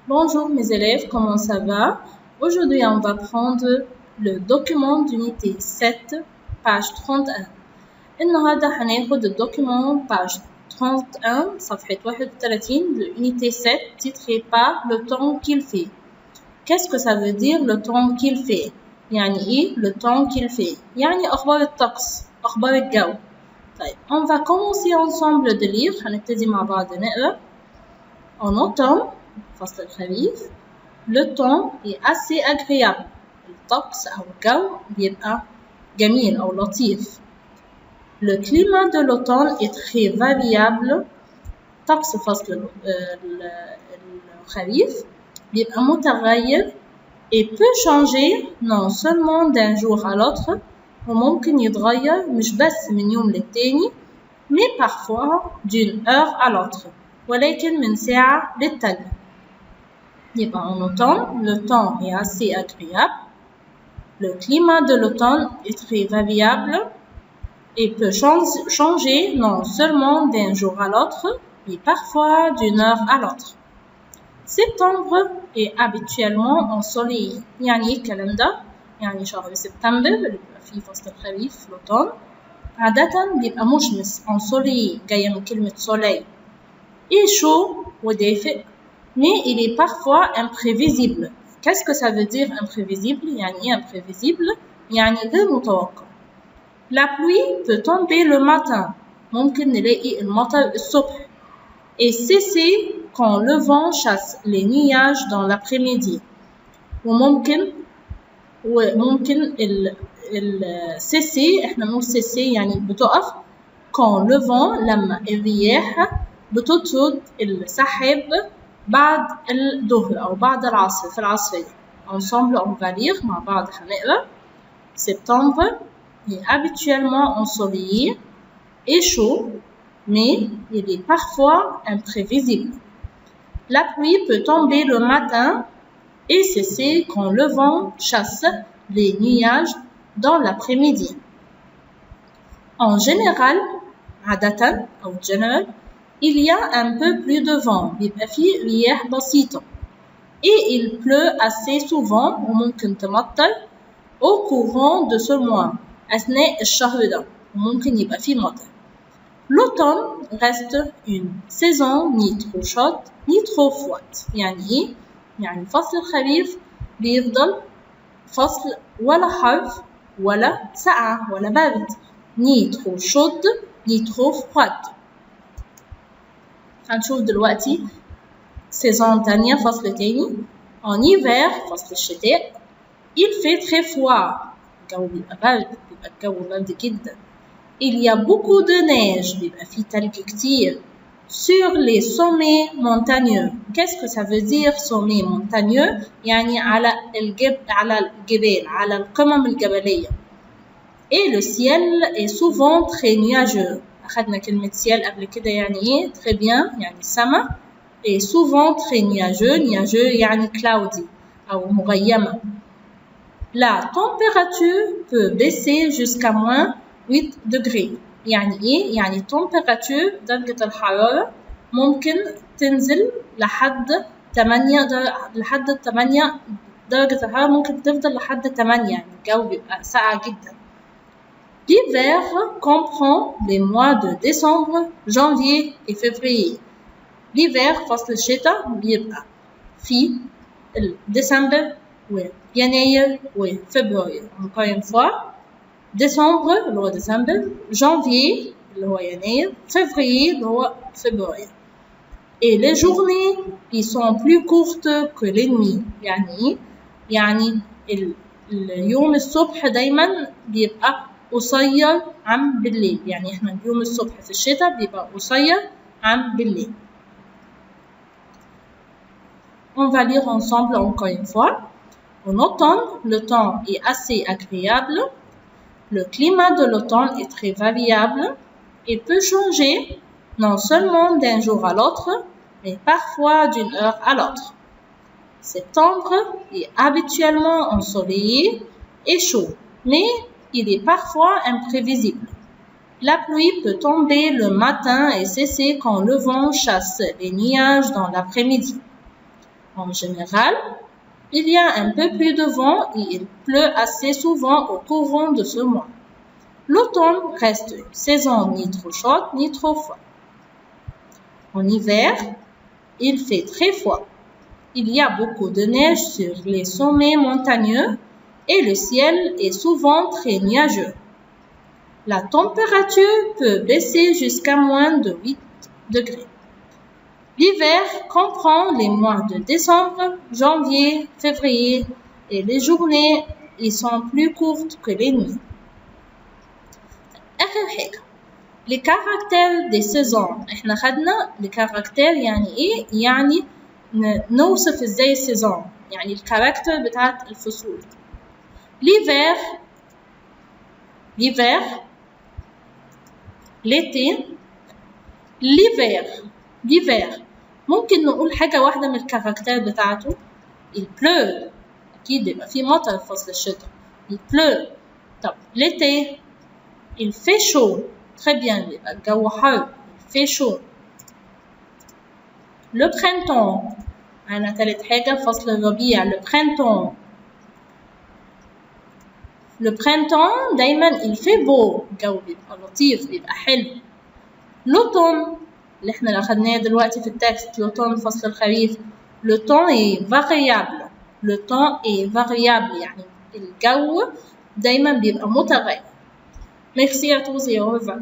Bonjour mes élèves, comment ça va? Aujourd'hui, on va prendre le document d'unité 7, page 31. النهارده هناخد الدوكيمون page 31 صفحة 31 de unité 7 titré par le temps qu'il fait. Qu'est-ce que ça veut dire le temps qu'il fait؟ يعني إيه le temps qu'il fait؟ يعني أخبار الطقس، أخبار الجو. طيب on va commencer ensemble de lire. هنبتدي مع بعض نقرأ. En automne فصل الخريف le temps est assez agréable. الطقس أو الجو بيبقى جميل أو لطيف. Le climat de l'automne est très variable. طقس فصل الخريف بيبقى متغير et peut changer non seulement d'un jour à l'autre وممكن يتغير مش بس من يوم للتاني mais parfois d'une heure à l'autre ولكن من ساعة للتانية. يبقى en automne, le temps est assez agréable. Le climat de l'automne est très variable et peut changer non seulement d'un jour à l'autre, mais parfois d'une heure à l'autre. Septembre est habituellement ensoleillé. يعني الكلام ده يعني شهر سبتمبر اللي بيبقى فيه فصل الخريف l'automne عادة بيبقى مشمس ensoleillé جاية من كلمة soleil et chaud ودافئ mais il est parfois imprévisible. Qu'est-ce que ça veut dire imprévisible؟ يعني إيه imprévisible؟ يعني غير متوقع. La pluie peut tomber le matin. ممكن نلاقي المطر الصبح. Et cesser quand le vent chasse les nuages dans l'après-midi. وممكن cesser إحنا نقول cesser يعني بتقف quand le vent لما الرياح بتطرد السحاب بعد الظهر أو بعد العصر في العصرية. Ensemble on va lire مع بعض هنقرأ. Septembre est habituellement ensoleillé et chaud, mais il est parfois imprévisible. La pluie peut tomber le matin et cesser quand le vent chasse les nuages dans l'après-midi. En général, عادة أو general, il y a un peu plus de vent بيبقى فيه رياح بسيطة et il pleut assez souvent وممكن تمطر au courant de ce mois أثناء الشهر ده وممكن يبقى فيه مطر. L'automne reste une saison ni trop chaude ni trop froide. يعني إيه؟ يعني فصل الخريف بيفضل فصل ولا حر ولا سقعة ولا برد ni trop chaude ni trop froide. هنشوف دلوقتي saison تانية فصل تاني. En hiver فصل الشتاء il fait très froid. الجو بيبقى برد بيبقى الجو برد جدا. Il y a beaucoup de neige بيبقى فيه تلج كتير. Sur les sommets montagneux. Qu'est-ce que ça veut dire sommet montagneux؟ يعني على الجبال على القمم الجبلية. Et le ciel est souvent très nuageux. أخذنا كلمة ciel قبل كده يعني إيه؟ Très bien يعني السما. Et souvent très nuageux يعني cloudy أو مغيمة. La température peut baisser jusqu'à moins 8 degrés. يعني إيه؟ يعني température درجة الحرارة ممكن تنزل لحد 8 درجة الحرارة ممكن تفضل لحد 8 يعني الجو بيبقى ساقع جدا. L'hiver comprend les mois de décembre, janvier et février. L'hiver فصل الشتاء بيبقى في ديسمبر ويناير وفبراير. Encore une fois, décembre اللي هو ديسمبر, janvier اللي هو يناير, février اللي هو فبراير. Et les journées ils sont plus courtes que les nuits. يعني اليوم الصبح دايما بيبقى قصير عن بالليل. يعني احنا اليوم الصبح في الشتاء بيبقى قصير عن بالليل. On va lire ensemble encore une fois. En automne, le temps est assez agréable. Le climat de l'automne est très variable et peut changer non seulement d'un jour à l'autre, mais parfois d'une heure à l'autre. Septembre est habituellement ensoleillé et chaud, mais il est parfois imprévisible. La pluie peut tomber le matin et cesser quand le vent chasse les nuages dans l'après-midi. En général, il y a un peu plus de vent et il pleut assez souvent au courant de ce mois. L'automne reste une saison ni trop chaude ni trop froide. En hiver, il fait très froid. Il y a beaucoup de neige sur les sommets montagneux et le ciel est souvent très nuageux. La température peut baisser jusqu'à moins de 8 degrés. L'hiver comprend les mois de décembre, janvier, février et les journées y sont plus courtes que les nuits. آخر حاجة les caractères des saisons. احنا خدنا les caractères يعني ايه؟ يعني نوصف ازاي السيزون، يعني الكاركتر بتاعت الفصول. l'hiver l'été l'hiver ممكن نقول حاجة واحدة من الكاركتر بتاعته. il pleut أكيد يبقى في مطر في فصل الشتاء. il pleut. طب l'été il fait chaud. très bien يبقى الجو حر. il fait chaud. le printemps أنا تالت حاجة فصل الربيع. le printemps دايما il fait beau. الجو بيبقى لطيف بيبقى حلو. l'automne اللي احنا أخدناه دلوقتي في التكست l'automne فصل الخريف. le temps est variable يعني الجو دايما بيبقى متغير. Merci à tous et au revoir.